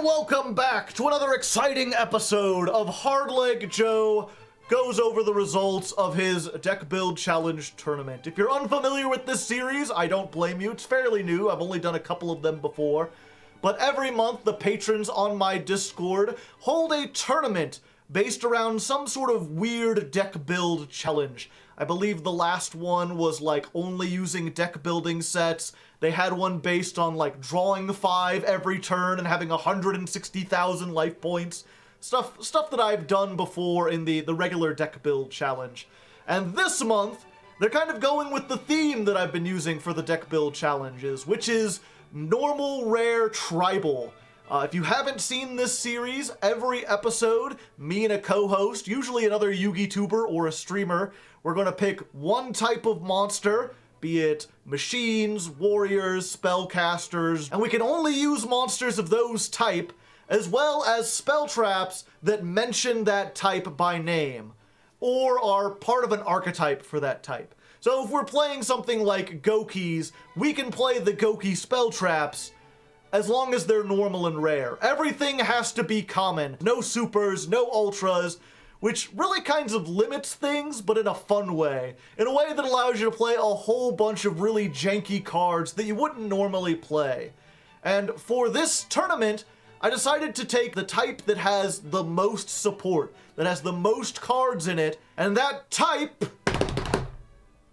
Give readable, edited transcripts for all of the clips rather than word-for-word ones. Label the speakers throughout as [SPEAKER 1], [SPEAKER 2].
[SPEAKER 1] welcome back to another exciting episode of Hardleg Joe goes over the results of his deck build challenge tournament. If you're unfamiliar with this series, I don't blame you. It's fairly new. I've only done a couple of them before. But every month, the patrons on my Discord hold a tournament based around some sort of weird deck build challenge. I believe the last one was like only using deck building sets. They had one based on like drawing 5 every turn and having 160,000 life points. Stuff that I've done before in the regular deck build challenge. And this month, they're kind of going with the theme that I've been using for the deck build challenges, which is normal, rare, tribal. If you haven't seen this series, every episode, me and a co-host, usually another YugiTuber or a streamer, we're going to pick one type of monster, be it machines, warriors, spellcasters, and we can only use monsters of those type, as well as spell traps that mention that type by name, or are part of an archetype for that type. So if we're playing something like Gokis, we can play the Goki spell traps as long as they're normal and rare. Everything has to be common. No supers, no ultras, which really kinds of limits things, but in a fun way. In a way that allows you to play a whole bunch of really janky cards that you wouldn't normally play. And for this tournament, I decided to take the type that has the most support, that has the most cards in it, and that type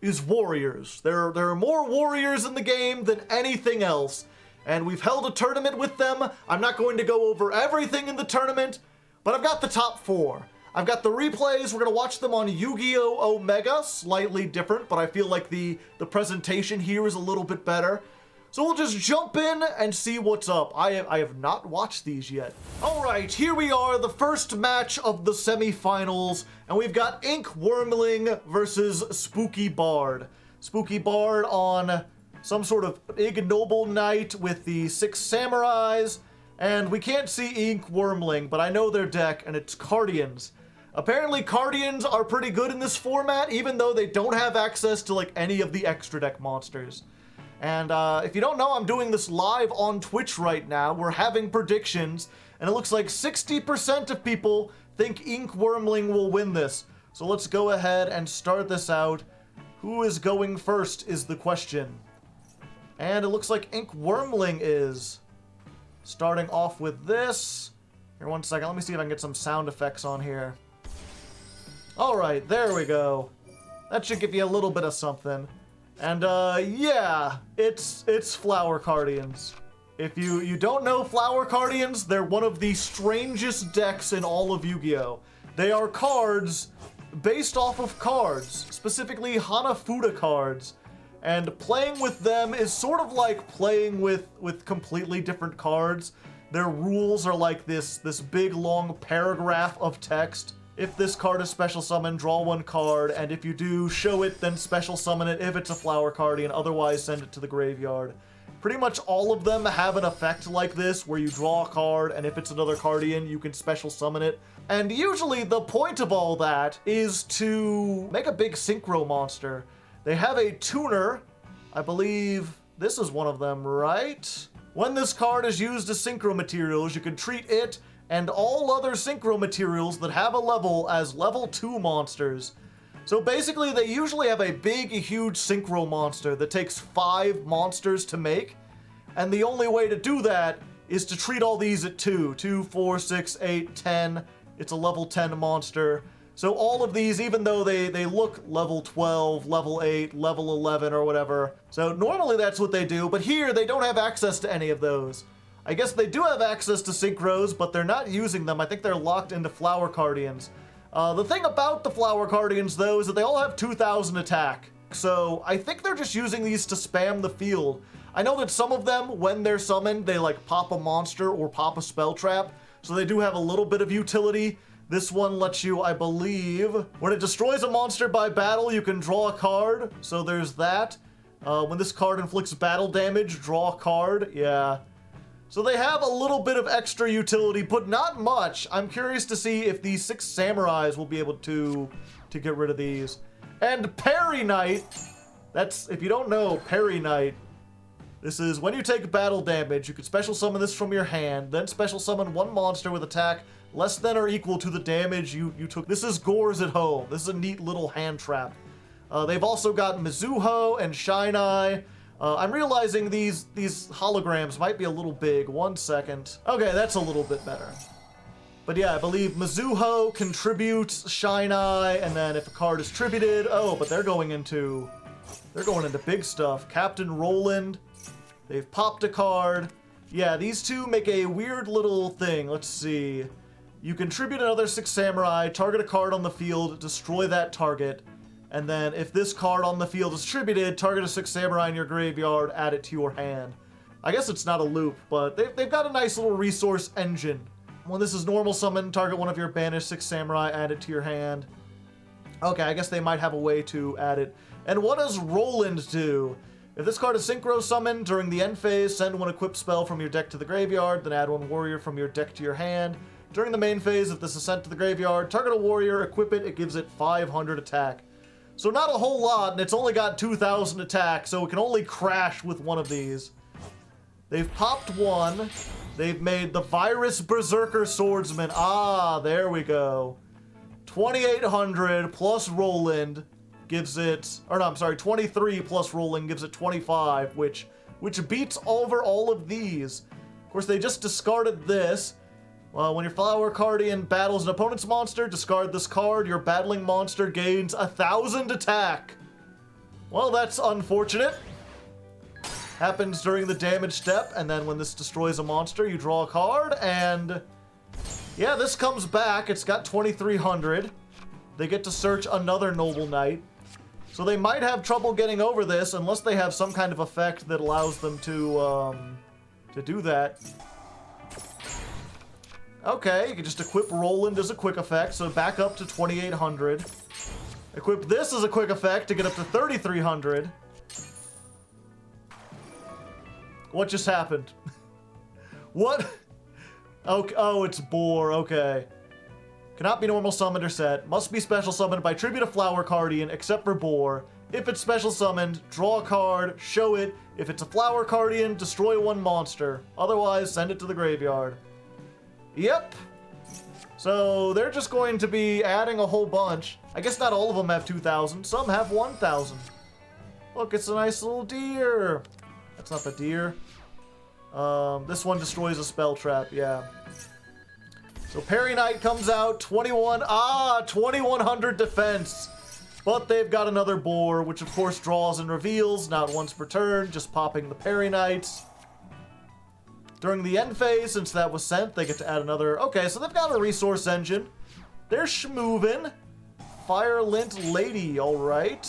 [SPEAKER 1] is warriors. There are more warriors in the game than anything else, and we've held a tournament with them. I'm not going to go over everything in the tournament, but I've got the top 4. I've got the replays. We're going to watch them on Yu-Gi-Oh! Omega, slightly different, but I feel like the presentation here is a little bit better. So we'll just jump in and see what's up. I have not watched these yet. All right, here we are, the first match of the semifinals, and we've got Ink Wormling versus Spooky Bard. Spooky Bard on some sort of ignoble knight with the 6 samurais, and we can't see Ink Wormling, but I know their deck, and it's Cardians. Apparently, Cardians are pretty good in this format, even though they don't have access to like any of the extra deck monsters. And if you don't know, I'm doing this live on Twitch right now. We're having predictions, and it looks like 60% of people think Ink Wormling will win this. So let's go ahead and start this out. Who is going first is the question. And it looks like Ink Wormling is starting off with this. Here, one second. Let me see if I can get some sound effects on here. All right, there we go. That should give you a little bit of something. And yeah, it's Flower Cardians. If you don't know Flower Cardians, they're one of the strangest decks in all of Yu-Gi-Oh! They are cards based off of cards, specifically Hanafuda cards. And playing with them is sort of like playing with completely different cards. Their rules are like this big long paragraph of text. If this card is special summon, draw 1 card, and if you do, show it, then special summon it if it's a Flower Cardian, otherwise send it to the graveyard. Pretty much all of them have an effect like this, where you draw a card, and if it's another Cardian, you can special summon it. And usually the point of all that is to make a big synchro monster. They have a tuner. I believe this is one of them, right? When this card is used as synchro materials, you can treat it and all other synchro materials that have a level as level 2 monsters. So basically, they usually have a big, huge synchro monster that takes 5 monsters to make, and the only way to do that is to treat all these at 2. 2, 4, 6, 8, 10. It's a level 10 monster. So all of these, even though they look level 12, level 8, level 11, or whatever. So normally that's what they do, but here they don't have access to any of those. I guess they do have access to synchros, but they're not using them. I think they're locked into Flower Cardians. The thing about the Flower Cardians, though, is that they all have 2,000 attack. So I think they're just using these to spam the field. I know that some of them, when they're summoned, they like pop a monster or pop a spell trap. So they do have a little bit of utility. This one lets you, I believe, when it destroys a monster by battle, you can draw a card. So there's that. When this card inflicts battle damage, draw a card. Yeah. So they have a little bit of extra utility, but not much. I'm curious to see if these 6 samurais will be able to get rid of these. And Parry Knight, that's, if you don't know, Parry Knight This is when you take battle damage, you can special summon this from your hand, then special summon one monster with attack less than or equal to the damage you took. This is Gores at Home. This is a neat little hand trap. They've also got Mizuho and Shine Eye. I'm realizing these holograms might be a little big. 1 second. Okay, that's a little bit better. But yeah, I believe Mizuho contributes Shine Eye, and then if a card is tributed, oh, but they're going into big stuff. Captain Roland, they've popped a card. Yeah, these two make a weird little thing. Let's see. You contribute another 6 Samurai, target a card on the field, destroy that target, and then if this card on the field is tributed, target a 6 Samurai in your graveyard, add it to your hand. I guess it's not a loop, but they've got a nice little resource engine. When this is normal summon, target one of your banished 6 Samurai, add it to your hand. Okay, I guess they might have a way to add it. And what does Roland do? If this card is synchro summoned during the end phase, send one equipped spell from your deck to the graveyard, then add one warrior from your deck to your hand. During the main phase, if this is sent to the graveyard, target a warrior, equip it, it gives it 500 attack. So not a whole lot, and it's only got 2,000 attack, so it can only crash with one of these. They've popped one. They've made the Virus Berserker Swordsman. Ah, there we go. 2,800 plus Roland gives it, or no, I'm sorry, 23 plus Roland gives it 25, which beats over all of these. Of course, they just discarded this. When your Flower Cardian battles an opponent's monster, discard this card. Your battling monster gains 1,000 attack. Well, that's unfortunate. Happens during the damage step, and then when this destroys a monster, you draw a card, and yeah, this comes back. It's got 2,300. They get to search another Noble Knight. So they might have trouble getting over this unless they have some kind of effect that allows them to do that. Okay, you can just equip Roland as a quick effect, so back up to 2,800. Equip this as a quick effect to get up to 3,300. What just happened? What? Okay, oh, it's Boar, okay. Cannot be normal summoned or set. Must be special summoned by tribute a Flower Cardian, except for Boar. If it's special summoned, draw a card, show it. If it's a Flower Cardian, destroy one monster. Otherwise, send it to the graveyard. Yep. So they're just going to be adding a whole bunch. I guess not all of them have 2,000. Some have 1,000. Look, it's a nice little deer. That's not the deer. This one destroys a spell trap, yeah. So Parry Knight comes out, 2,100 defense. But they've got another Boar, which of course draws and reveals, not once per turn, just popping the Parry Knights. During the end phase, since that was sent, they get to add another. Okay, so they've got a resource engine. They're schmoovin'. Firelint Lady, alright.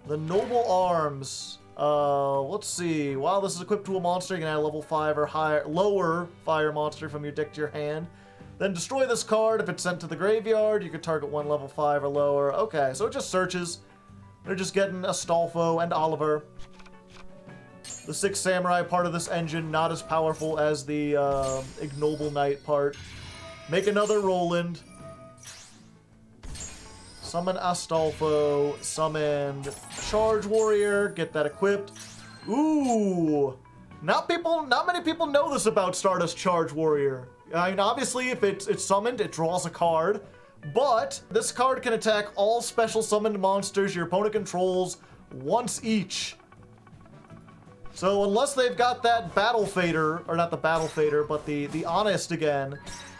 [SPEAKER 1] The Noble Arms. Let's see. While this is equipped to a monster, you can add a level 5 or higher, lower fire monster from your deck to your hand. Then destroy this card. If it's sent to the graveyard, you can target one level 5 or lower. Okay, so it just searches. They're just getting Astolfo and Oliver. The 6 Samurai part of this engine, not as powerful as the Ignoble Knight part. Make another Roland. Summon Astolfo. Summon Charge Warrior. Get that equipped. Ooh. Not many people know this about Stardust Charge Warrior. I mean, obviously, if it's summoned, it draws a card. But this card can attack all special summoned monsters your opponent controls once each. So unless they've got that Battle Fader, or not the Battle Fader, but the Honest again,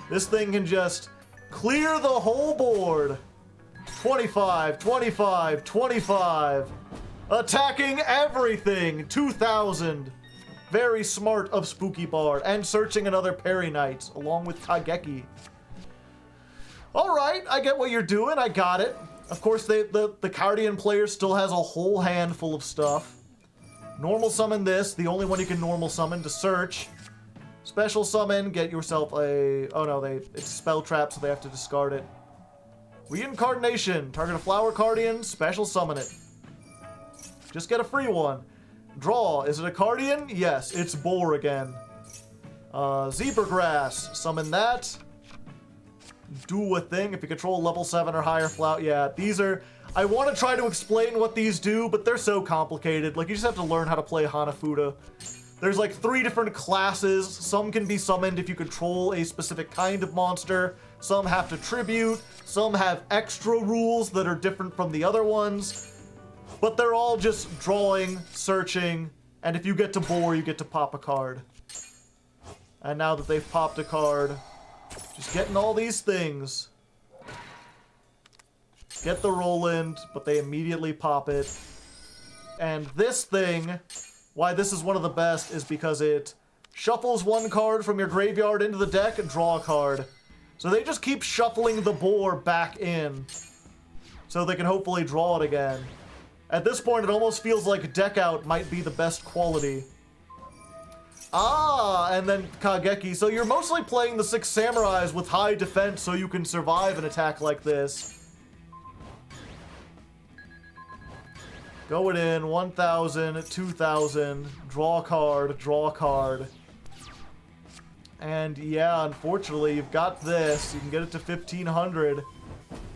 [SPEAKER 1] this thing can just clear the whole board. 25, 25, 25. Attacking everything. 2,000. Very smart of Spooky Bard. And searching another Parry Knight, along with Kageki. Alright, I get what you're doing. I got it. Of course, the Cardian player still has a whole handful of stuff. Normal summon this, the only one you can normal summon to search. Special summon, get yourself a... Oh no, it's a spell trap, so they have to discard it. Reincarnation, target a Flower Cardian, special summon it. Just get a free one. Draw, is it a Cardian? Yes, it's Boar again. Zebra Grass, summon that. do a thing. If you control level 7 or higher flower, yeah, these are... I want to try to explain what these do, but they're so complicated. Like, you just have to learn how to play Hanafuda. There's like 3 different classes. Some can be summoned if you control a specific kind of monster. Some have to tribute. Some have extra rules that are different from the other ones. But they're all just drawing, searching, and if you get to boar, you get to pop a card. And now that they've popped a card, just getting all these things. Get the Roland, but they immediately pop it. And this thing, why this is one of the best, is because it shuffles 1 card from your graveyard into the deck and draw a card. So they just keep shuffling the boar back in, so they can hopefully draw it again. At this point, it almost feels like deck out might be the best quality. Ah, and then Kageki. So you're mostly playing the 6 samurais with high defense so you can survive an attack like this. Going in, 1,000, 2,000, draw a card, draw a card. And yeah, unfortunately, you've got this. You can get it to 1,500.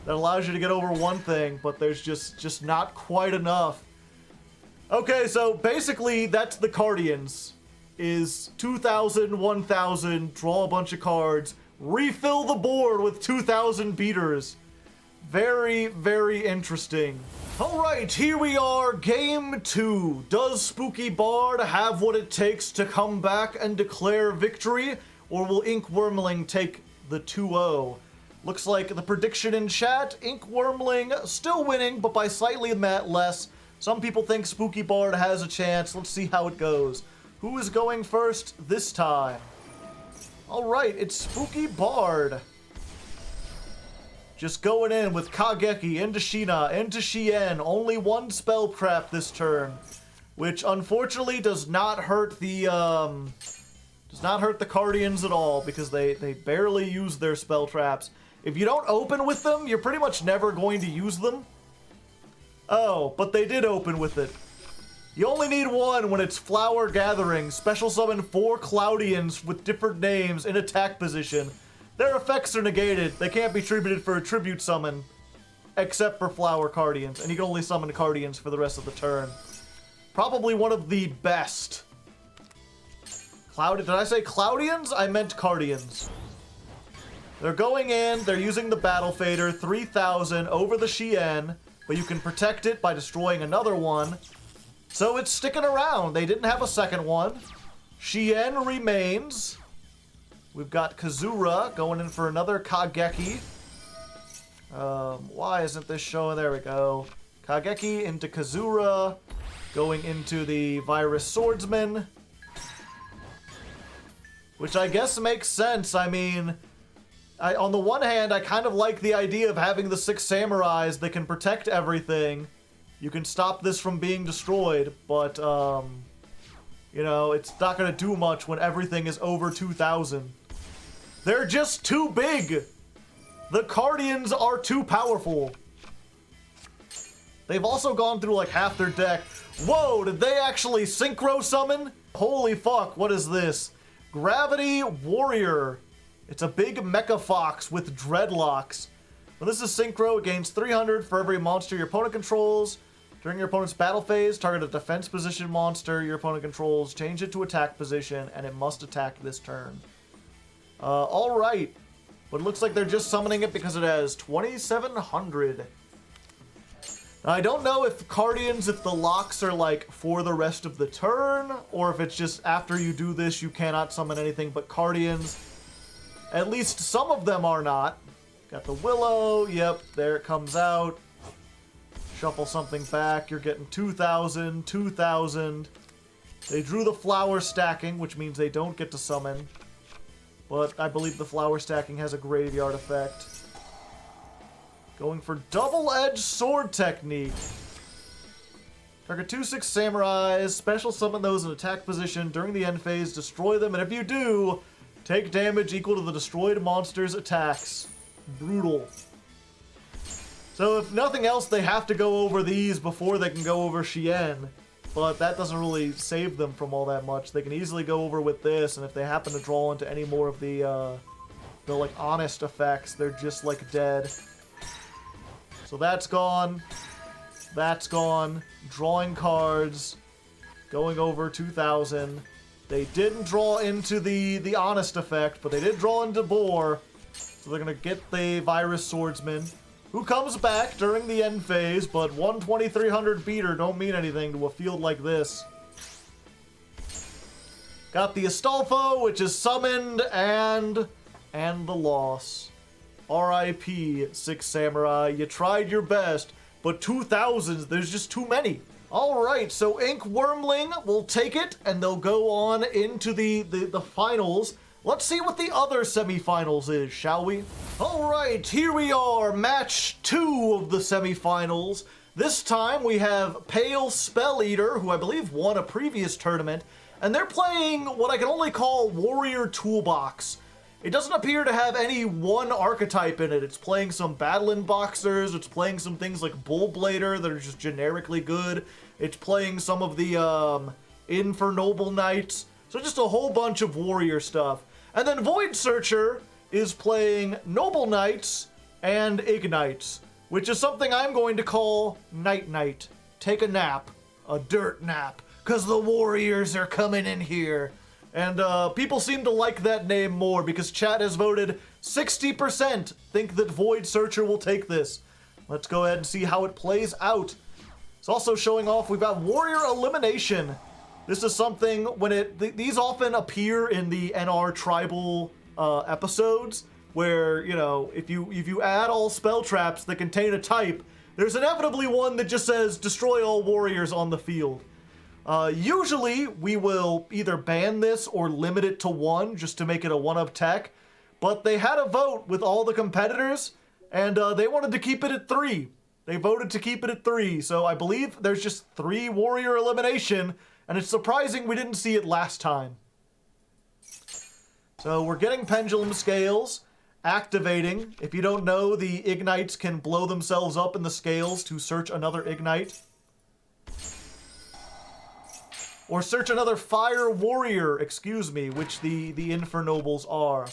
[SPEAKER 1] That allows you to get over one thing, but there's just not quite enough. Okay, so basically, that's the Cardians. Is 2,000, 1,000, draw a bunch of cards, refill the board with 2,000 beaters. Very, very interesting. Alright, here we are, game 2. Does Spooky Bard have what it takes to come back and declare victory? Or will Ink Wormling take the 2-0? Looks like the prediction in chat, Ink Wormling still winning, but by slightly less. Some people think Spooky Bard has a chance. Let's see how it goes. Who is going first this time? Alright, it's Spooky Bard. Just going in with Kageki into Shina, into Shien. Only 1 spell prep this turn, which unfortunately does not hurt the Cardians at all, because they barely use their spell traps. If you don't open with them, you're pretty much never going to use them. Oh, but they did open with it. You only need 1 when it's Flower Gathering. Special summon 4 Cloudians with different names in attack position. Their effects are negated. They can't be tributed for a tribute summon, except for Flower Cardians, and you can only summon Cardians for the rest of the turn. Probably one of the best. Did I say Cloudians? I meant Cardians. They're going in, they're using the Battle Fader, 3,000 over the Shien, but you can protect it by destroying another one. So it's sticking around. They didn't have a second one. Shien remains. We've got Kazura going in for another Kageki. Why isn't this showing? There we go. Kageki into Kazura. Going into the Virus Swordsman. Which I guess makes sense. I mean, on the one hand, I kind of like the idea of having the 6 samurais that can protect everything. You can stop this from being destroyed, but, you know, it's not going to do much when everything is over 2,000. They're just too big! The Cardians are too powerful. They've also gone through like half their deck. Whoa, did they actually synchro summon? Holy fuck, what is this? Gravity Warrior. It's a big mecha fox with dreadlocks. When this is synchro, it gains 300 for every monster your opponent controls. During your opponent's battle phase, target a defense position monster your opponent controls, change it to attack position, and it must attack this turn. Alright. But it looks like they're just summoning it because it has 2,700. Now, I don't know if Cardians, if the locks are like for the rest of the turn, or if it's just after you do this, you cannot summon anything but Cardians. At least some of them are not. Got the Willow. Yep, there it comes out. Shuffle something back. You're getting 2,000, 2,000. They drew the flower stacking, which means they don't get to summon. But I believe the flower stacking has a graveyard effect. Going for double-edged sword technique. Target 2/6 samurais. Special summon those in attack position during the end phase. Destroy them, and if you do, take damage equal to the destroyed monster's attacks. Brutal. So if nothing else, they have to go over these before they can go over Shien. But that doesn't really save them from all that much. They can easily go over with this, and if they happen to draw into any more of the the like honest effects, they're just like dead. So that's gone. That's gone. Drawing cards. Going over 2,000. They didn't draw into the honest effect, but they did draw into Boar. So they're gonna get the Virus Swordsman, who comes back during the end phase, but 1 beater don't mean anything to a field like this. Got the Astolfo, which is summoned, and the loss. R.I.P. Six Samurai. You tried your best, but 2,000s, there's just too many. Alright, so Ink Wormling will take it, and they'll go on into the finals. Let's see what the other semifinals is, shall we? Alright, here we are, match 2 of the semifinals. This time we have Pale Spell Eater, who I believe won a previous tournament, and they're playing what I can only call Warrior Toolbox. It doesn't appear to have any one archetype in it. It's playing some Battling Boxers, it's playing some things like Bullblader that are just generically good. It's playing some of the Infernoble Knights. So just a whole bunch of warrior stuff. And then Void Searcher is playing Noble Knights and Ignites, which is something I'm going to call Night Night. Take a nap. A dirt nap. Because the warriors are coming in here. And people seem to like that name more because chat has voted 60% think that Void Searcher will take this. Let's go ahead and see how it plays out. It's also showing off we've got Warrior Elimination. This is something when these often appear in the NR tribal episodes where, you know, if you add all spell traps that contain a type, there's inevitably one that just says destroy all warriors on the field. Usually we will either ban this or limit it to 1 just to make it a 1-up tech, but they had a vote with all the competitors and they wanted to keep it at 3. They voted to keep it at 3, so I believe there's just 3 warrior elimination, and it's surprising we didn't see it last time. So we're getting Pendulum Scales, activating. If you don't know, the Ignites can blow themselves up in the scales to search another Ignite. Or search another Fire Warrior, excuse me, which the Infernobles are.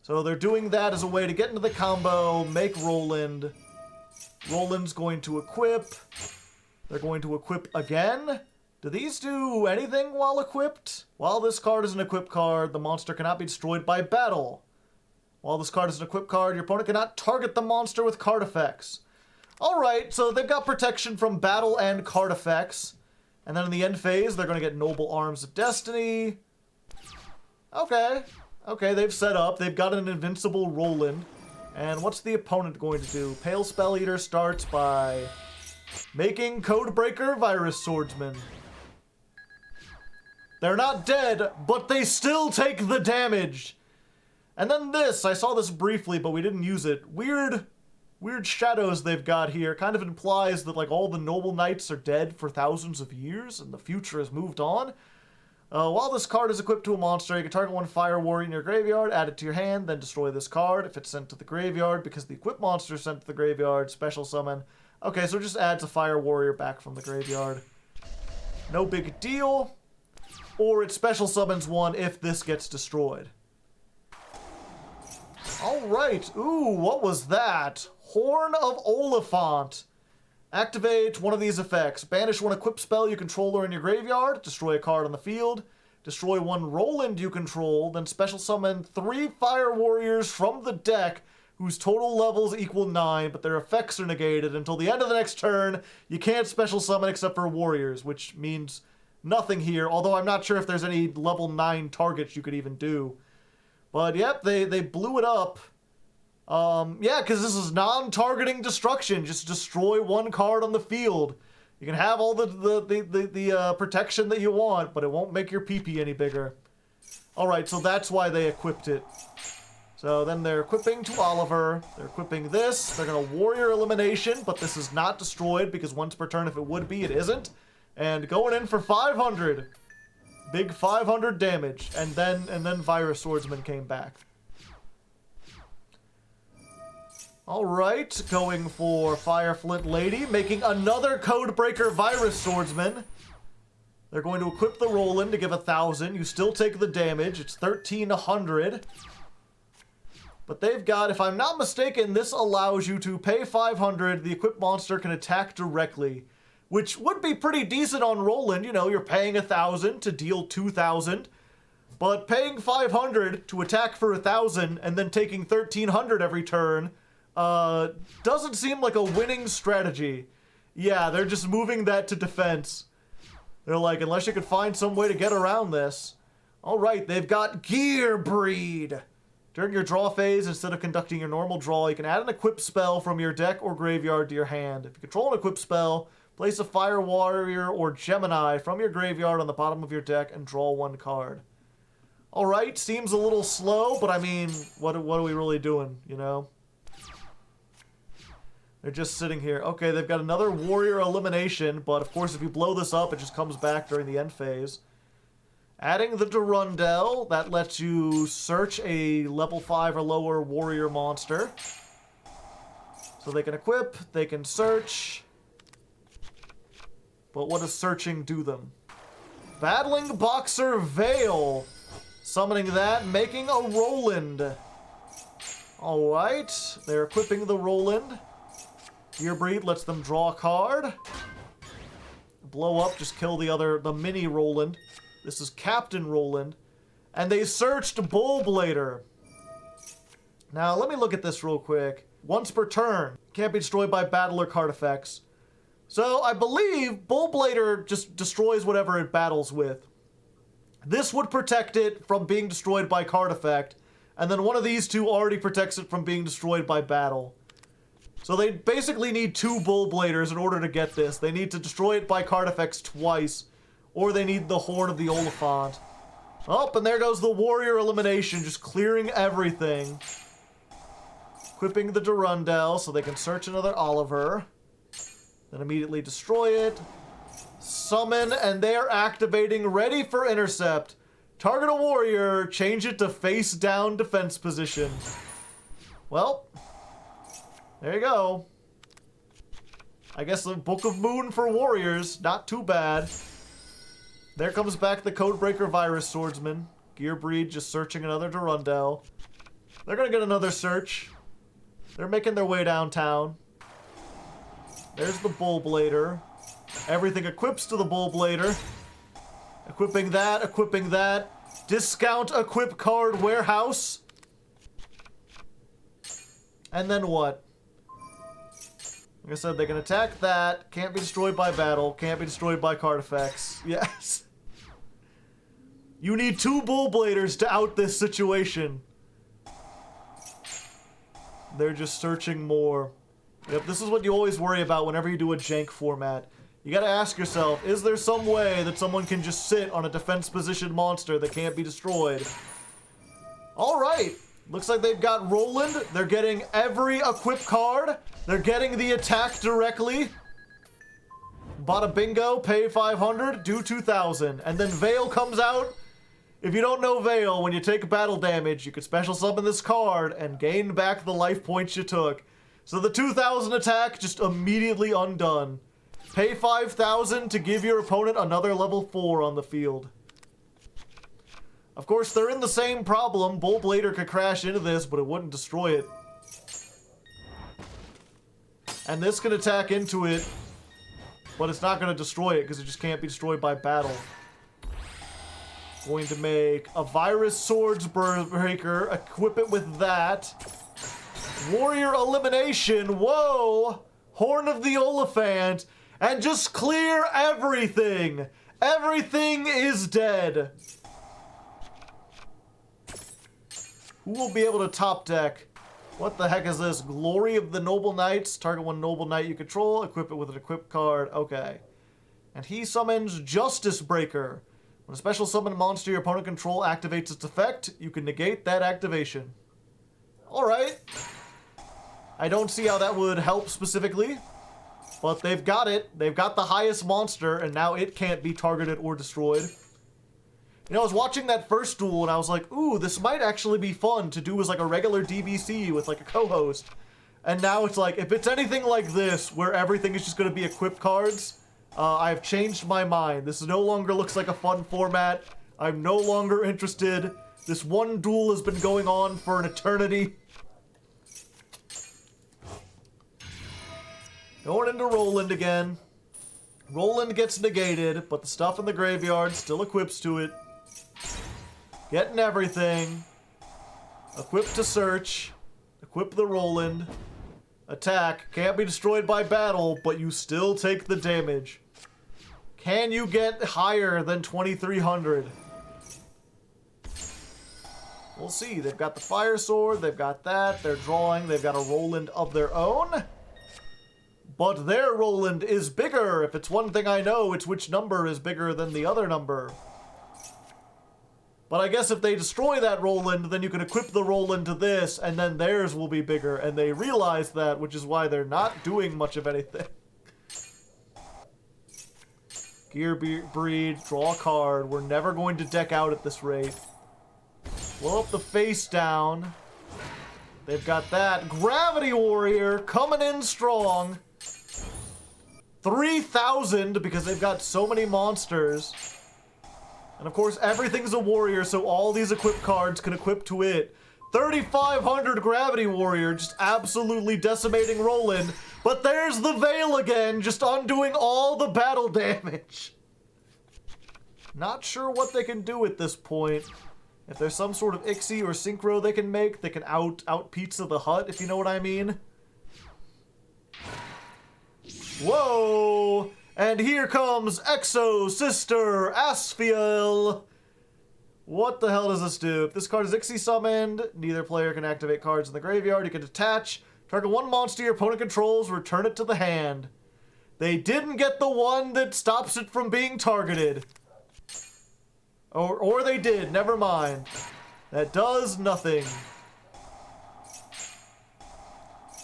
[SPEAKER 1] So they're doing that as a way to get into the combo, make Roland. Roland's going to equip. They're going to equip again. Do these do anything while equipped? While this card is an equipped card, the monster cannot be destroyed by battle. While this card is an equipped card, your opponent cannot target the monster with card effects. Alright, so they've got protection from battle and card effects. And then in the end phase, they're going to get Noble Arms of Destiny. Okay. Okay, they've set up. They've got an invincible Roland. And what's the opponent going to do? Pale Spell Eater starts by making Codebreaker Virus Swordsman. They're not dead, but they still take the damage. And then this, I saw this briefly, but we didn't use it. Weird shadows they've got here. Kind of implies that like all the Noble Knights are dead for thousands of years and the future has moved on. While this card is equipped to a monster, you can target 1 Fire Warrior in your graveyard, add it to your hand, then destroy this card if it's sent to the graveyard because the equipped monster is sent to the graveyard, special summon. Okay, so it just adds a Fire Warrior back from the graveyard. No big deal. Or it special summons 1 if this gets destroyed. Alright, ooh, what was that? Horn of Oliphant. Activate one of these effects. Banish 1 equipped spell you control or in your graveyard. Destroy a card on the field. Destroy 1 Roland you control. Then special summon 3 Fire Warriors from the deck whose total levels equal 9, but their effects are negated. Until the end of the next turn, you can't special summon except for warriors, which means nothing here. Although I'm not sure if there's any level 9 targets you could even do. But yep, they blew it up. Yeah, because this is non-targeting destruction. Just destroy 1 card on the field. You can have all the protection that you want, but it won't make your PP any bigger. Alright, so that's why they equipped it. So then they're equipping to Oliver. They're equipping this. They're going to Warrior Elimination, but this is not destroyed because once per turn, if it would be, it isn't. And going in for 500. Big 500 damage. And then Virus Swordsman came back. Alright, going for Fire Flint Lady, making another Codebreaker Virus Swordsman. They're going to equip the Roland to give 1,000. You still take the damage. It's 1,300. But they've got, if I'm not mistaken, this allows you to pay 500, the equipped monster can attack directly, which would be pretty decent on Roland. You know, you're paying 1,000 to deal 2,000, but paying 500 to attack for 1,000 and then taking 1,300 every turn doesn't seem like a winning strategy. Yeah, they're just moving that to defense. They're like, unless you could find some way to get around this. All right, they've got Gear Breed. During your draw phase, instead of conducting your normal draw, you can add an equip spell from your deck or graveyard to your hand. If you control an equip spell, place a Fire Warrior or Gemini from your graveyard on the bottom of your deck and draw 1 card. Alright, seems a little slow, but I mean, what are we really doing, you know? They're just sitting here. Okay, they've got another Warrior Elimination, but of course if you blow this up, it just comes back during the end phase. Adding the Durundell, that lets you search a level 5 or lower warrior monster. So they can equip, they can search. But what does searching do them? Battling Boxer Veil. Summoning that, making a Roland. Alright, they're equipping the Roland. Gear Breed lets them draw a card. Blow up, just kill the mini Roland. This is Captain Roland. And they searched Bullblader. Now, let me look at this real quick. Once per turn. Can't be destroyed by battle or card effects. So, I believe Bullblader just destroys whatever it battles with. This would protect it from being destroyed by card effect. And then one of these two already protects it from being destroyed by battle. So they basically need 2 Bullbladers in order to get this. They need to destroy it by card effects twice. Or they need the Horn of the Oliphant. Oh, and there goes the Warrior Elimination, just clearing everything. Equipping the Durundell so they can search another Oliver. Then immediately destroy it. Summon, and they are activating, ready for intercept. Target a warrior, change it to face down defense position. Well, there you go. I guess the Book of Moon for warriors, not too bad. There comes back the Codebreaker Virus Swordsman. Gear Breed just searching another Durundell. They're gonna get another search. They're making their way downtown. There's the Bullblader. Everything equips to the Bullblader. Equipping that, equipping that. Discount equip card warehouse. And then what? Like I said, they can attack that. Can't be destroyed by battle. Can't be destroyed by card effects. Yes. You need 2 Bullbladers to out this situation. They're just searching more. Yep, this is what you always worry about whenever you do a jank format. You gotta ask yourself, is there some way that someone can just sit on a defense position monster that can't be destroyed? Alright, looks like they've got Roland. They're getting every equip card. They're getting the attack directly. Bada bingo, pay 500, do 2,000. And then Veil comes out. If you don't know Veil, when you take battle damage, you can special summon this card and gain back the life points you took. So the 2,000 attack just immediately undone. Pay 5,000 to give your opponent another level 4 on the field. Of course, they're in the same problem. Bullblader could crash into this, but it wouldn't destroy it. And this can attack into it, but it's not going to destroy it because it just can't be destroyed by battle. Going to make a Virus Swordsbreaker, equip it with that. Warrior Elimination, whoa! Horn of the Oliphant, and just clear everything! Everything is dead! Who will be able to top deck? What the heck is this? Glory of the Noble Knights. Target 1 Noble Knight you control. Equip it with an equip card. Okay. And he summons Justice Breaker. When a special summon monster your opponent control activates its effect, you can negate that activation. Alright. I don't see how that would help specifically. But they've got it. They've got the highest monster, and now it can't be targeted or destroyed. You know, I was watching that first duel, and I was like, ooh, this might actually be fun to do as like a regular DBC with like a co-host. And now it's like, if it's anything like this, where everything is just going to be equipped cards, I've changed my mind. This no longer looks like a fun format. I'm no longer interested. This one duel has been going on for an eternity. Going into Roland again. Roland gets negated, but the stuff in the graveyard still equips to it. Getting everything. Equip to search. Equip the Roland. Attack. Can't be destroyed by battle, but you still take the damage. Can you get higher than 2300? We'll see. They've got the fire sword. They've got that. They're drawing. They've got a Roland of their own. But their Roland is bigger. If it's one thing I know, it's which number is bigger than the other number. But I guess if they destroy that Roland, then you can equip the Roland to this, and then theirs will be bigger. And they realize that, which is why they're not doing much of anything. Gear Breed, draw a card. We're never going to deck out at this rate. Blow up the face down. They've got that. Gravity Warrior coming in strong. 3,000 because they've got so many monsters. And of course, everything's a warrior, so all these equipped cards can equip to it. 3,500 Gravity Warrior, just absolutely decimating Roland. But there's the Veil again, just undoing all the battle damage. Not sure what they can do at this point. If there's some sort of Ixie or Synchro they can make, they can out Pizza the Hut, if you know what I mean. Whoa! And here comes Exo Sister Asphiel. What the hell does this do? If this card is Ixie summoned, neither player can activate cards in the graveyard. You can detach, target one monster your opponent controls, return it to the hand. They didn't get the one that stops it from being targeted. Or they did, never mind. That does nothing.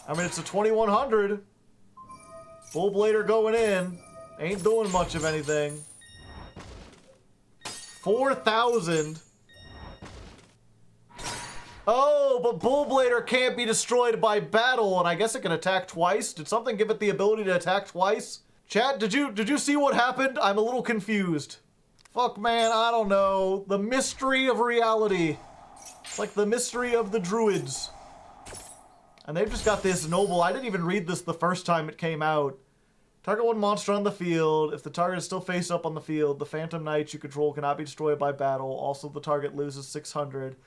[SPEAKER 1] I mean, it's a 2100. Bull Blader going in. Ain't doing much of anything. 4,000. Oh, but Bull Blader can't be destroyed by battle, and I guess it can attack twice. Did something give it the ability to attack twice? Chat, did you see what happened? I'm a little confused. Fuck, man, I don't know. The mystery of reality. It's like the mystery of the druids. And they've just got this noble. I didn't even read this the first time it came out. Target one monster on the field. If the target is still face up on the field, the Phantom Knights you control cannot be destroyed by battle. Also, the target loses 600.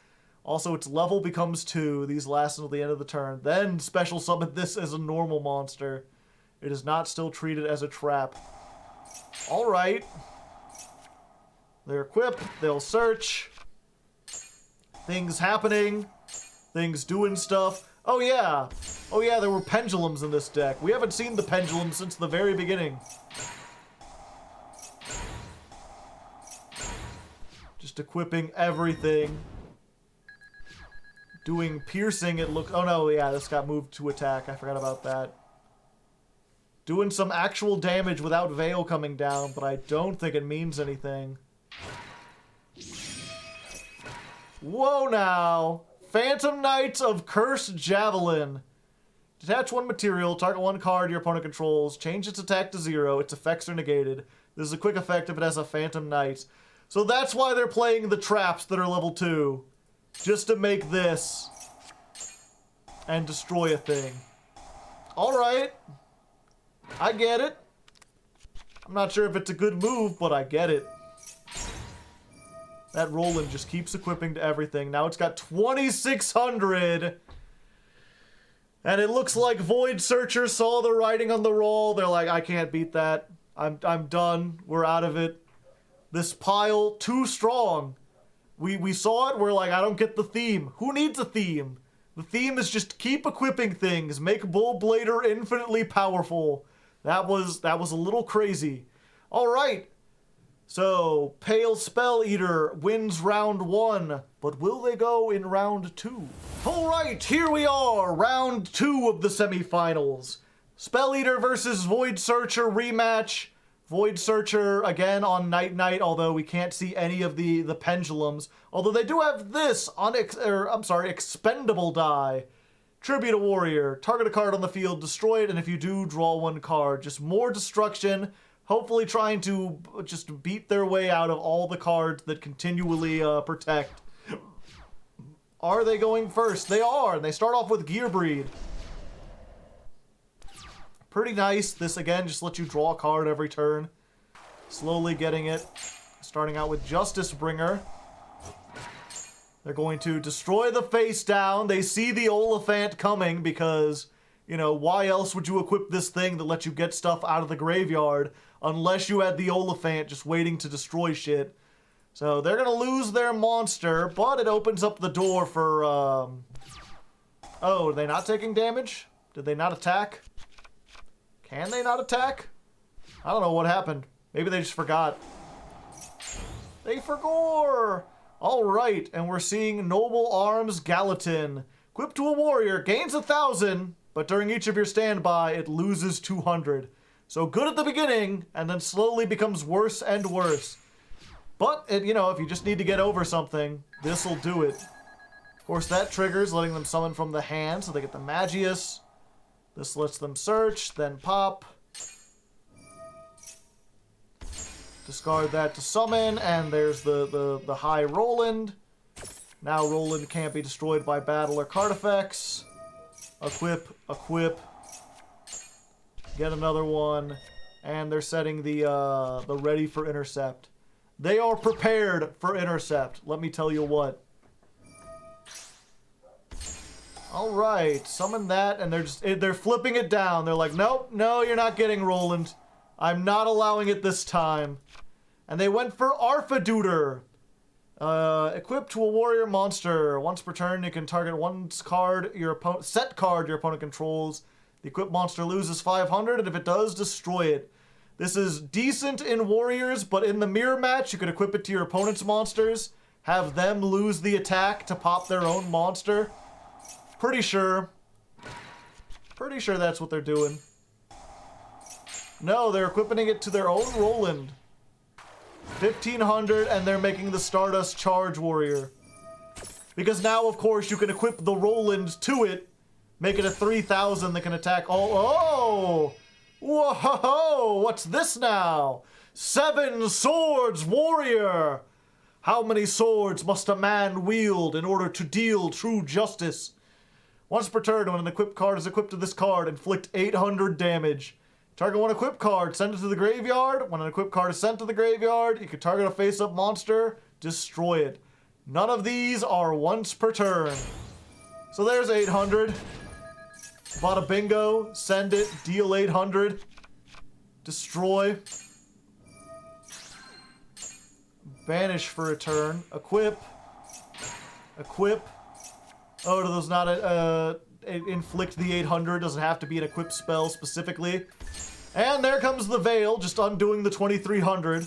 [SPEAKER 1] Also, its level becomes 2. These last until the end of the turn. Then special summon this as a normal monster. It is not still treated as a trap. Alright. They're equipped. They'll search. Things happening. Things doing stuff. Oh yeah. Oh yeah, there were pendulums in this deck. We haven't seen the pendulum since the very beginning. Just equipping everything. Doing piercing, it looked... Oh no, yeah, this got moved to attack. I forgot about that. Doing some actual damage without Veil coming down, but I don't think it means anything. Whoa now! Phantom Knights of Cursed Javelin. Detach one material, target one card your opponent controls, change its attack to 0, its effects are negated. This is a quick effect if it has a Phantom Knight. So that's why they're playing the traps that are level 2. Just to make this. And destroy a thing. Alright. I get it. I'm not sure if it's a good move, but I get it. That Roland just keeps equipping to everything. Now it's got 2,600. And it looks like Void Searcher saw the writing on the wall. They're like, I can't beat that. I'm done. We're out of it. This pile, too strong. We saw it. We're like, I don't get the theme. Who needs a theme? The theme is just keep equipping things. Make Bull Blader infinitely powerful. That was a little crazy. All right. So, Pale Spell Eater wins round 1, but will they go in round 2? Alright, here we are, round 2 of the semifinals. Spell Eater versus Void Searcher rematch. Void Searcher, again, on Night, although we can't see any of the pendulums. Although they do have this, expendable die. Tribute a warrior, target a card on the field, destroy it, and if you do, draw one card. Just more destruction. Hopefully trying to just beat their way out of all the cards that continually protect. Are they going first? They are, and they start off with Gear Breed. Pretty nice. This, again, just lets you draw a card every turn. Slowly getting it. Starting out with Justice Bringer. They're going to destroy the face down. They see the Oliphant coming because, you know, why else would you equip this thing that lets you get stuff out of the graveyard unless you had the Oliphant just waiting to destroy shit. So they're going to lose their monster, but it opens up the door for, Oh, are they not taking damage? Did they not attack? Can they not attack? I don't know what happened. Maybe they just forgot. They forgot! Alright, and we're seeing Noble Arms Gallatin. Equipped to a warrior, gains 1,000, but during each of your standby, it loses 200. So good at the beginning, and then slowly becomes worse and worse. But, you know, if you just need to get over something, this'll do it. Of course, that triggers letting them summon from the hand, so they get the Magius. This lets them search, then pop. Discard that to summon, and there's the High Roland. Now Roland can't be destroyed by battle or card effects. Equip, equip. Get another one. And they're setting the ready for intercept. They are prepared for intercept, let me tell you what. Alright, summon that, and they're flipping it down. They're like, nope, no, you're not getting Roland. I'm not allowing it this time. And they went for Arfaduder. Equipped to a warrior monster. Once per turn, you can target one card set card your opponent controls. The equipped monster loses 500, and if it does, destroy it. This is decent in warriors, but in the mirror match, you could equip it to your opponent's monsters, have them lose the attack to pop their own monster. Pretty sure that's what they're doing. No, they're equipping it to their own Roland. 1,500, and they're making the Stardust Charge Warrior. Because now, of course, you can equip the Roland to it, make it a 3,000 that can attack all... Oh! Whoa! What's this now? 7 Swords Warrior! How many swords must a man wield in order to deal true justice? Once per turn, when an equipped card is equipped to this card, inflict 800 damage. Target one equipped card, send it to the graveyard. When an equipped card is sent to the graveyard, you can target a face-up monster, destroy it. None of these are once per turn. So there's 800. Bada bingo, send it, deal 800. Destroy. Banish for a turn. Equip. Equip. Oh, do those not inflict the 800? Doesn't have to be an equipped spell specifically. And there comes the Veil, just undoing the 2,300.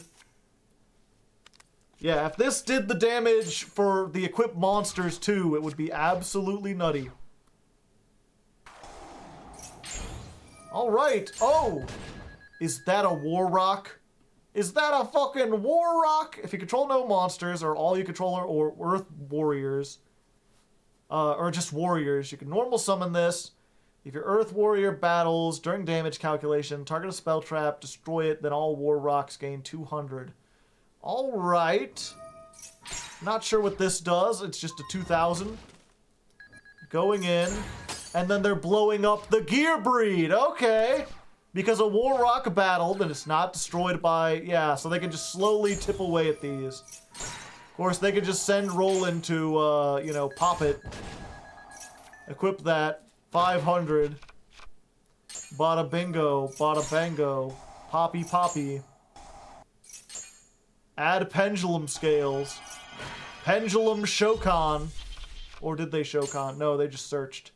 [SPEAKER 1] Yeah, if this did the damage for the equipped monsters too, it would be absolutely nutty. Alright, oh! Is that a War Rock? Is that a fucking War Rock? If you control no monsters, or all you control are Earth Warriors, or just warriors, you can normal summon this. If your Earth Warrior battles during damage calculation, target a spell trap, destroy it, then all War Rocks gain 200. Alright. Not sure what this does. It's just a 2,000. Going in. And then they're blowing up the Gear Breed. Okay. Because a War Rock battled and it's not destroyed by... Yeah, so they can just slowly tip away at these. Of course, they could just send Roland to, you know, pop it. Equip that. 500. Bada bingo. Bada bango. Poppy poppy. Add pendulum scales. Pendulum Shokan. Or did they Shokan? No, they just searched.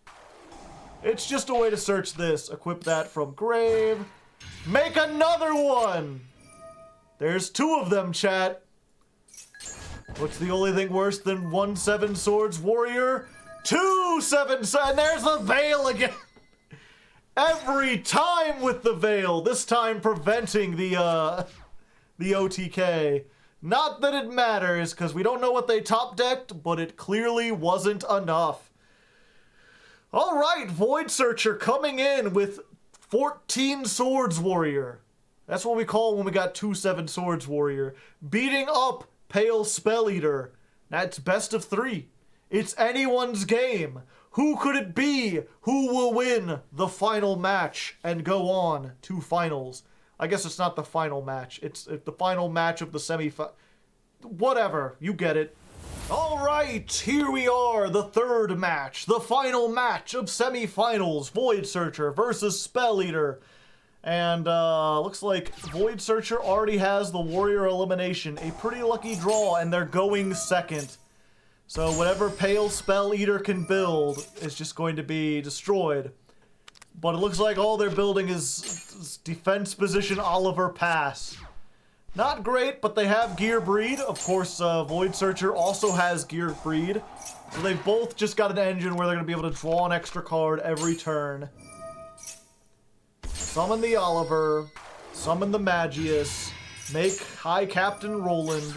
[SPEAKER 1] It's just a way to search this. Equip that from grave. Make another one! There's 2 of them, chat. What's the only thing worse than 1 7 Swords Warrior? 2 7 and there's the Veil again! Every time with the Veil, this time preventing the OTK. Not that it matters, because we don't know what they top decked, but it clearly wasn't enough. Alright, Void Searcher coming in with 14 Swords Warrior. That's what we call when we got 2 7 Swords Warrior. Beating up Pale Spell Eater. That's best of 3. It's anyone's game. Who could it be? Who will win the final match and go on to finals? I guess it's not the final match. It's the final match of the semi-final. Whatever, you get it. All right, here we are, the third match, the final match of semi-finals. Void Searcher versus Spell Eater. And looks like Void Searcher already has the Warrior elimination. A pretty lucky draw, and they're going second. So whatever Pale Spell Eater can build is just going to be destroyed. But it looks like all they're building is defense position Oliver Pass. Not great, but they have Gear Breed. Of course, Void Searcher also has Gear Breed. So they've both just got an engine where they're going to be able to draw an extra card every turn. Summon the Oliver, summon the Magius, make High Captain Roland,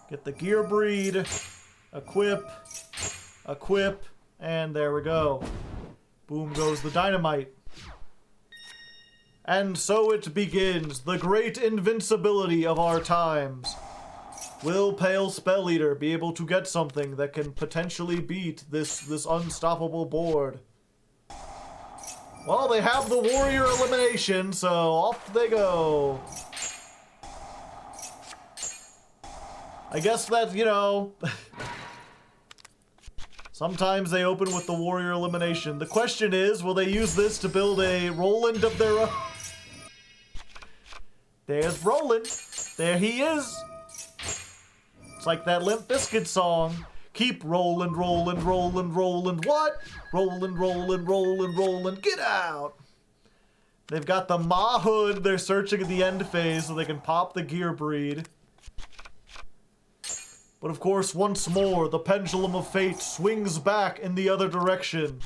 [SPEAKER 1] get the Gear Breed, equip, and there we go. Boom goes the dynamite. And so it begins, the great invincibility of our times. Will Pale Spell Eater be able to get something that can potentially beat this unstoppable board? Well, they have the Warrior elimination, so off they go. I guess that, you know, sometimes they open with the Warrior elimination. The question is, will they use this to build a Roland of their own? There's Roland. There he is. It's like that Limp Bizkit song. Keep rolling, rolling, rolling, rolling. What? Rolling, rolling, rolling, rolling. Get out. They've got the Ma Hood. They're searching at the end phase so they can pop the Gear Breed. But of course, once more, the pendulum of fate swings back in the other direction.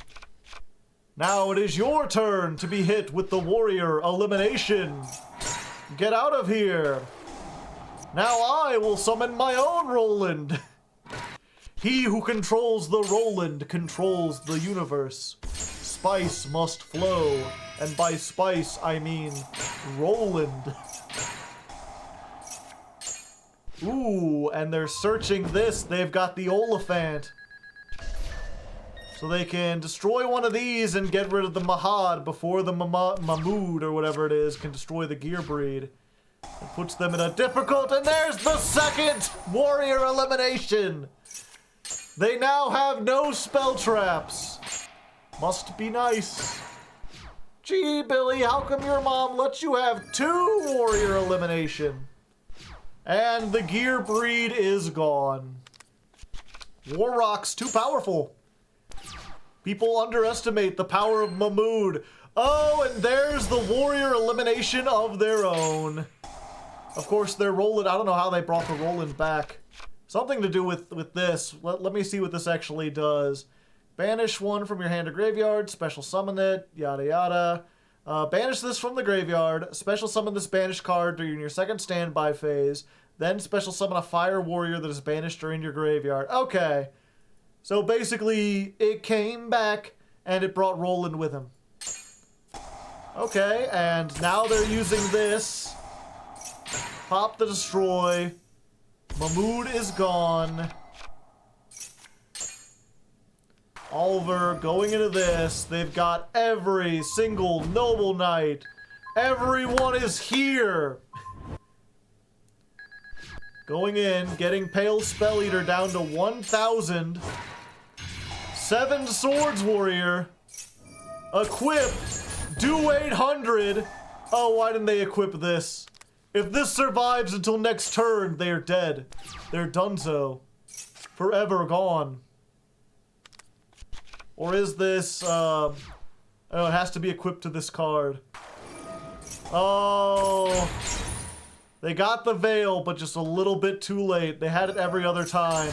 [SPEAKER 1] Now it is your turn to be hit with the Warrior elimination. Get out of here. Now I will summon my own Roland. He who controls the Roland controls the universe. Spice must flow, and by spice I mean Roland. Ooh, and they're searching this. They've got the Oliphant. So they can destroy one of these and get rid of the Mahad before the Mahmood or whatever it is can destroy the Gear Breed. It puts them in a difficult, and there's the second Warrior elimination. They now have no spell traps. Must be nice. Gee, Billy, how come your mom lets you have 2 Warrior elimination? And the Gear Breed is gone. War Rock's too powerful. People underestimate the power of Mahmood. Oh, and there's the Warrior elimination of their own. Of course, they're Roland. I don't know how they brought the Roland back. Something to do with this. Let me see what this actually does. Banish one from your hand or graveyard. Special summon it. Yada yada. Banish this from the graveyard. Special summon this banished card during your second standby phase. Then special summon a fire warrior that is banished during your graveyard. Okay. So basically, it came back and it brought Roland with him. Okay, and now they're using this. Pop the destroy. Mahmood is gone. Oliver going into this. They've got every single Noble Knight. Everyone is here. Going in, getting Pale Spell Eater down to 1,000. 7 Swords Warrior. Equip. Do 800. Oh, why didn't they equip this? If this survives until next turn, they are dead. They're donezo. Forever gone. Or is this, oh, it has to be equipped to this card. Oh. They got the Veil, but just a little bit too late. They had it every other time.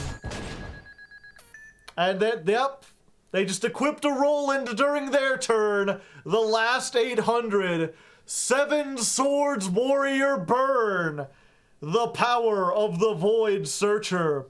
[SPEAKER 1] And then, yep. They just equipped a Roland during their turn. The last 800. 7 Swords Warrior Burn. The power of the Void Searcher.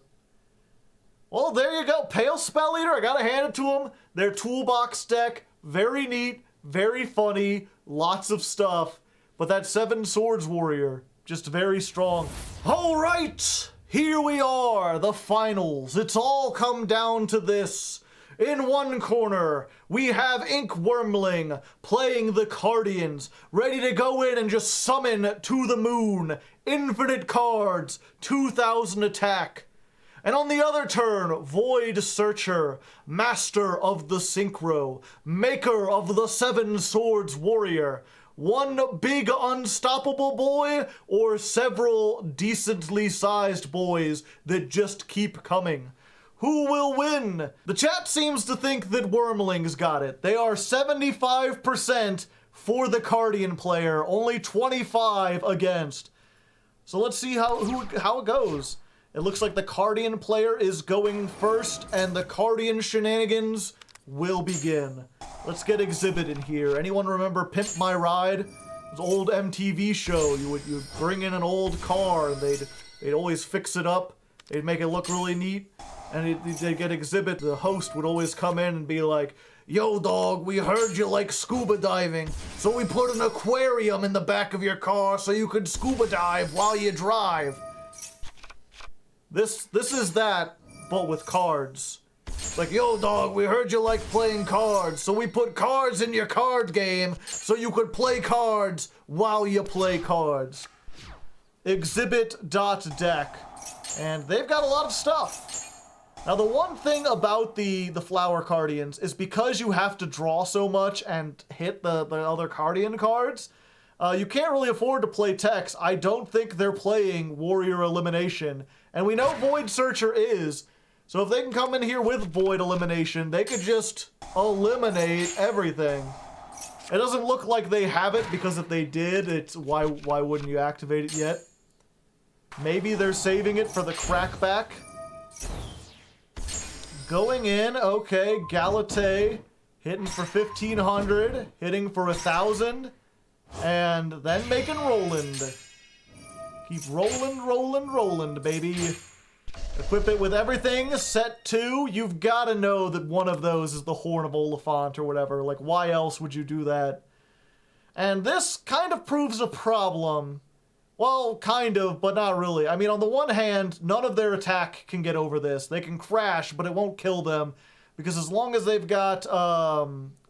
[SPEAKER 1] Well, there you go. Pale Spell Eater, I gotta hand it to them. Their toolbox deck, very neat, very funny, lots of stuff. But that 7 Swords Warrior, just very strong. All right, Here we are, the finals. It's all come down to this. In one corner, we have Ink Wormling playing the Cardians, ready to go in and just summon to the moon. Infinite cards, 2,000 attack. And on the other turn, Void Searcher, master of the Synchro, maker of the Seven Swords Warrior. One big unstoppable boy, or several decently sized boys that just keep coming? Who will win? The chat seems to think that Wormling's got it. They are 75% for the Cardian player, only 25 against. So let's see how it goes. It looks like the Cardian player is going first, and the Cardian shenanigans will begin. Let's get Exhibit in here. Anyone remember Pimp My Ride? It was an old MTV show. You would bring in an old car, and they'd always fix it up. They'd make it look really neat, and they'd get Exhibit. The host would always come in and be like, "Yo, dog, we heard you like scuba diving, so we put an aquarium in the back of your car so you could scuba dive while you drive." This is that, but with cards. It's like, "Yo, dog, we heard you like playing cards, so we put cards in your card game so you could play cards while you play cards." Exhibit.deck. And they've got a lot of stuff. Now, the one thing about the Flower Cardians is because you have to draw so much and hit the other Cardian cards, you can't really afford to play Tex. I don't think they're playing Warrior Elimination. And we know Void Searcher is. So if they can come in here with Void Elimination, they could just eliminate everything. It doesn't look like they have it, because if they did, it's why wouldn't you activate it yet? Maybe they're saving it for the crackback. Going in, okay, Galate hitting for 1,500, hitting for 1,000, and then making Roland. Keep rolling, baby. Equip it with everything. Set 2. You've got to know that one of those is the Horn of Oliphant or whatever. Like, why else would you do that? And this kind of proves a problem. Well, kind of, but not really. I mean, on the one hand, none of their attack can get over this. They can crash, but it won't kill them. Because as long as they've got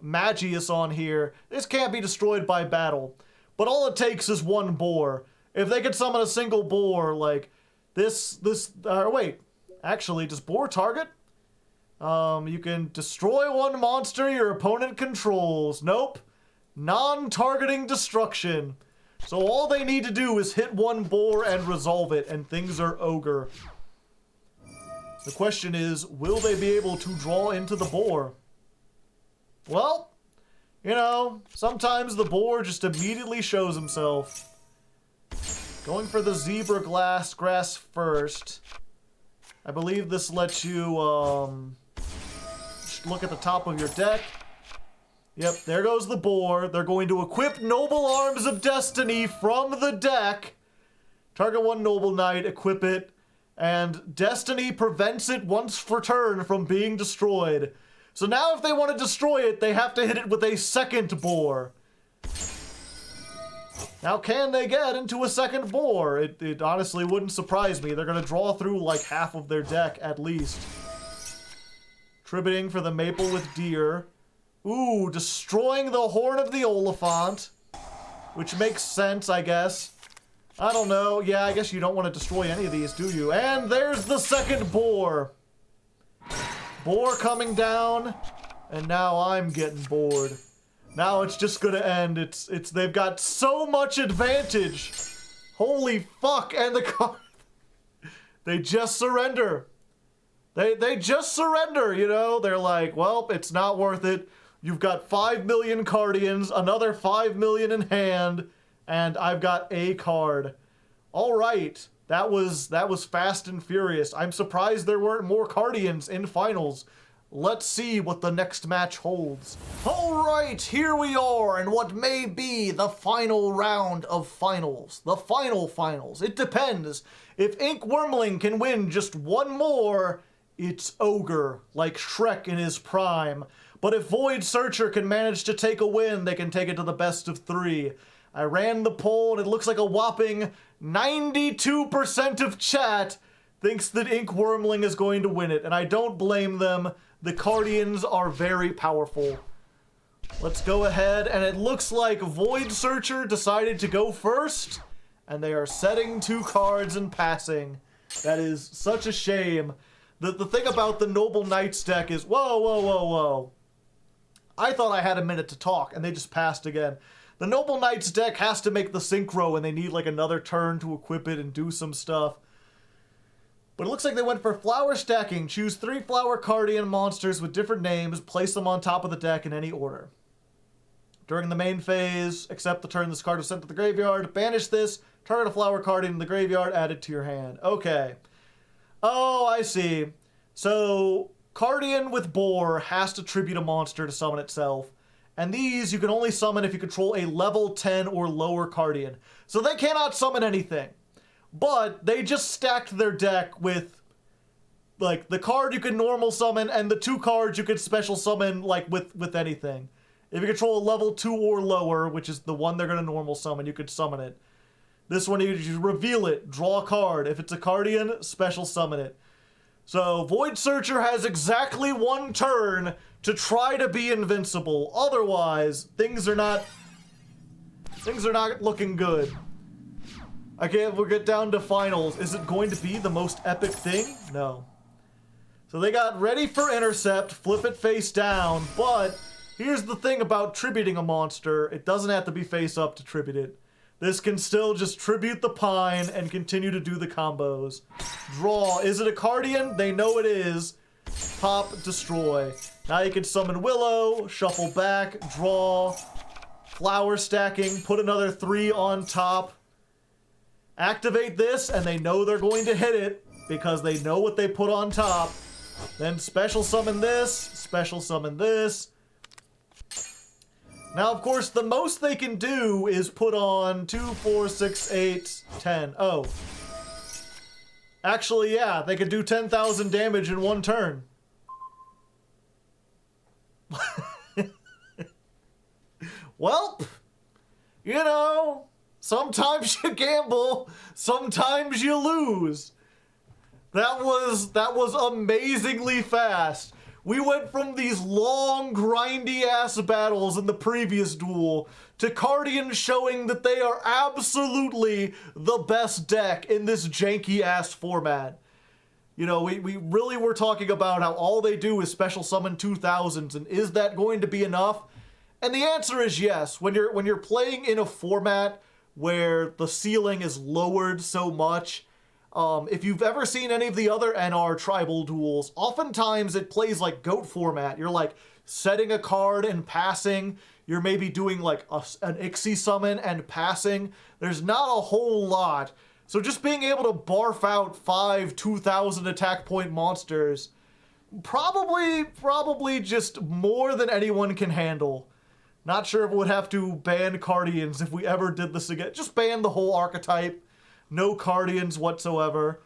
[SPEAKER 1] Magius on here, this can't be destroyed by battle. But all it takes is one boar. If they could summon a single boar, like wait, actually, does boar target? You can destroy one monster your opponent controls. Nope. Non-targeting destruction. So all they need to do is hit one boar and resolve it, and things are ogre. The question is, will they be able to draw into the boar? Well, you know, sometimes the boar just immediately shows himself. Going for the zebra grass first. I believe this lets you look at the top of your deck. Yep, there goes the boar. They're going to equip Noble Arms of Destiny from the deck. Target one Noble Knight, equip it, and Destiny prevents it once per turn from being destroyed. So now if they want to destroy it, they have to hit it with a second boar. Now, can they get into a second boar? It honestly wouldn't surprise me. They're going to draw through like half of their deck at least. Tributing for the Maple with Deer. Ooh, destroying the Horn of the Oliphant. Which makes sense, I guess. I don't know. Yeah, I guess you don't want to destroy any of these, do you? And there's the second boar. Boar coming down. And now I'm getting bored. Now it's just gonna end. They've got so much advantage. Holy fuck. And the card. They just surrender. They just surrender, you know? They're like, well, it's not worth it. You've got 5 million Cardians, another 5 million in hand, and I've got a card. All right, that was fast and furious. I'm surprised there weren't more Cardians in finals. Let's see what the next match holds. All right, here we are in what may be the final round of finals. The finals. It depends. If Ink Wormling can win just one more, it's ogre, like Shrek in his prime. But if Void Searcher can manage to take a win, they can take it to the best of 3. I ran the poll, and it looks like a whopping 92% of chat thinks that Ink Wormling is going to win it, and I don't blame them. The Cardians are very powerful. Let's go ahead, and it looks like Void Searcher decided to go first, and they are setting 2 cards and passing. That is such a shame. The thing about the Noble Knights deck is, whoa. I thought I had a minute to talk, and they just passed again. The Noble Knights deck has to make the synchro, and they need like another turn to equip it and do some stuff. But it looks like they went for flower stacking. Choose 3 flower Cardian monsters with different names, place them on top of the deck in any order. During the main phase, except the turn this card was sent to the graveyard, banish this, target a flower Cardian in the graveyard, add it to your hand. Okay. Oh, I see. So, Cardian with Boar has to tribute a monster to summon itself. And these you can only summon if you control a level 10 or lower Cardian. So they cannot summon anything. But they just stacked their deck with, like, the card you can normal summon and the 2 cards you could special summon, like, with anything. If you control a level 2 or lower, which is the one they're going to normal summon, you could summon it. This one, you just reveal it, draw a card. If it's a Cardian, special summon it. So, Void Searcher has exactly 1 turn to try to be invincible. Otherwise, things are not looking good. Okay, we'll get down to finals. Is it going to be the most epic thing? No. So they got ready for intercept, flip it face down, but here's the thing about tributing a monster. It doesn't have to be face up to tribute it. This can still just tribute the Pine and continue to do the combos. Draw. Is it a Cardian? They know it is. Pop, destroy. Now you can summon Willow, shuffle back, draw, flower stacking, put another 3 on top. Activate this, and they know they're going to hit it because they know what they put on top. Then special summon this, special summon this. Now, of course, the most they can do is put on 2, 4, 6, 8, 10. Oh. Actually, yeah, they could do 10,000 damage in 1 turn. Well, you know, sometimes you gamble, sometimes you lose. That was amazingly fast. We went from these long, grindy-ass battles in the previous duel to Cardian showing that they are absolutely the best deck in this janky-ass format. You know, we really were talking about how all they do is special summon 2000s, and is that going to be enough? And the answer is yes. When you're playing in a format where the ceiling is lowered so much, if you've ever seen any of the other NR tribal duels, oftentimes it plays like GOAT format. You're like setting a card and passing. You're maybe doing like an Ixie summon and passing. There's not a whole lot. So just being able to barf out 5 2000 attack point monsters, probably just more than anyone can handle. Not sure if we would have to ban Cardians if we ever did this again. Just ban the whole archetype. No Cardians whatsoever.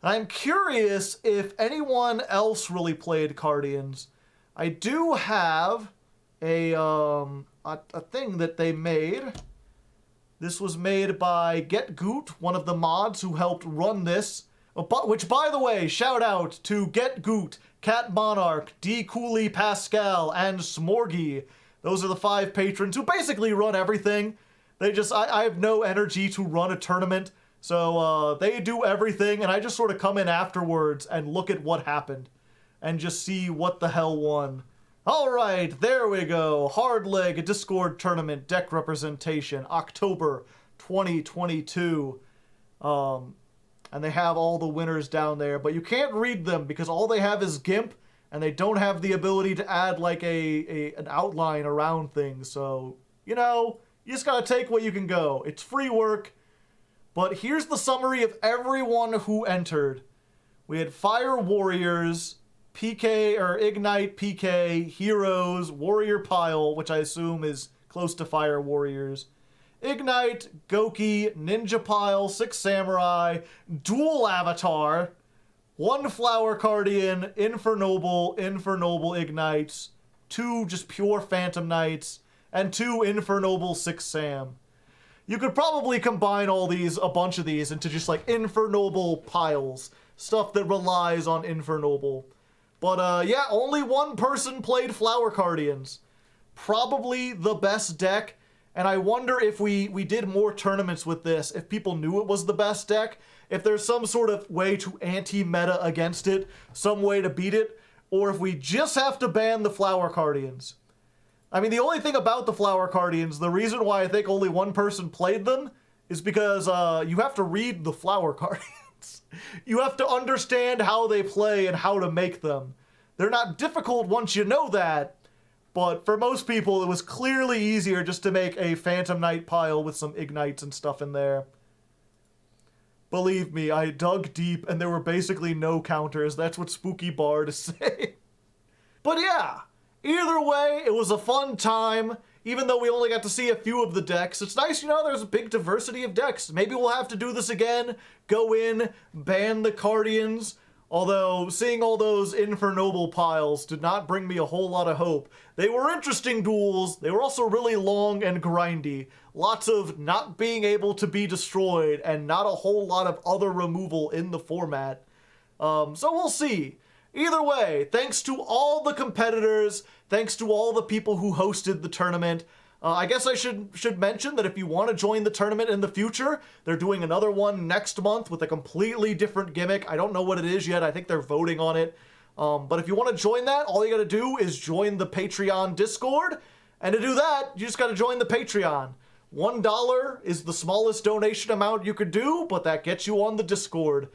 [SPEAKER 1] I'm curious if anyone else really played Cardians. I do have a thing that they made. This was made by Get Goot, one of the mods who helped run this. Which, by the way, shout out to Get Goot, Cat Monarch, D. Cooley Pascal, and Smorgy. Those are the 5 patrons who basically run everything. They just, I have no energy to run a tournament. So they do everything, and I just sort of come in afterwards and look at what happened and just see what the hell won. All right, there we go. Hardleg Discord Tournament deck representation, October 2022. And they have all the winners down there, but you can't read them because all they have is GIMP, and they don't have the ability to add like an outline around things. So, you know, you just gotta take what you can go. It's free work. But here's the summary of everyone who entered. We had Fire Warriors, PK or Ignite PK, Heroes, Warrior Pile, which I assume is close to Fire Warriors, Ignite, Goki, Ninja Pile, 6 Samurai, Dual Avatar, 1 Flower Cardian, Infernoble Ignites, 2 just pure Phantom Knights, and 2 Infernoble 6 Sam. You could probably combine a bunch of these into just like Infernoble piles. stuff that relies on Infernoble. But yeah, only one person played Flower Guardians. Probably the best deck, and I wonder if we did more tournaments with this, if people knew it was the best deck, if there's some sort of way to anti-meta against it, some way to beat it, or if we just have to ban the Flower Guardians. I mean, the only thing about the Flower Guardians, the reason why I think only one person played them, is because you have to read the Flower Guardians. You have to understand how they play and how to make them. They're not difficult once you know that, but for most people, it was clearly easier just to make a Phantom Knight pile with some Ignites and stuff in there. Believe me, I dug deep and there were basically no counters. That's what Spooky Bard is saying. But yeah, either way, it was a fun time. Even though we only got to see a few of the decks, it's nice, you know, there's a big diversity of decks. Maybe we'll have to do this again, go in, ban the Guardians. Although, seeing all those Infernoble piles did not bring me a whole lot of hope. They were interesting duels, they were also really long and grindy. Lots of not being able to be destroyed, and not a whole lot of other removal in the format. So we'll see. Either way, thanks to all the competitors, thanks to all the people who hosted the tournament. I guess I should mention that if you want to join the tournament in the future, they're doing another one next month with a completely different gimmick. I don't know what it is yet. I think they're voting on it. But if you want to join that, all you got to do is join the Patreon Discord. And to do that, you just got to join the Patreon. $1 is the smallest donation amount you could do, but that gets you on the Discord.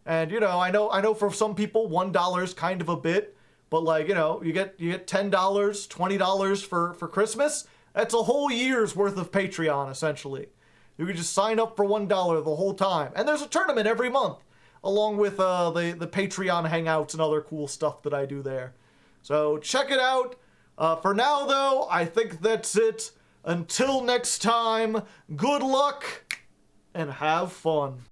[SPEAKER 1] And, you know, I know for some people, $1 is kind of a bit. But, like, you know, you get $10, $20 for Christmas. That's a whole year's worth of Patreon, essentially. You can just sign up for $1 the whole time. And there's a tournament every month, along with the Patreon hangouts and other cool stuff that I do there. So check it out. For now, though, I think that's it. Until next time, good luck and have fun.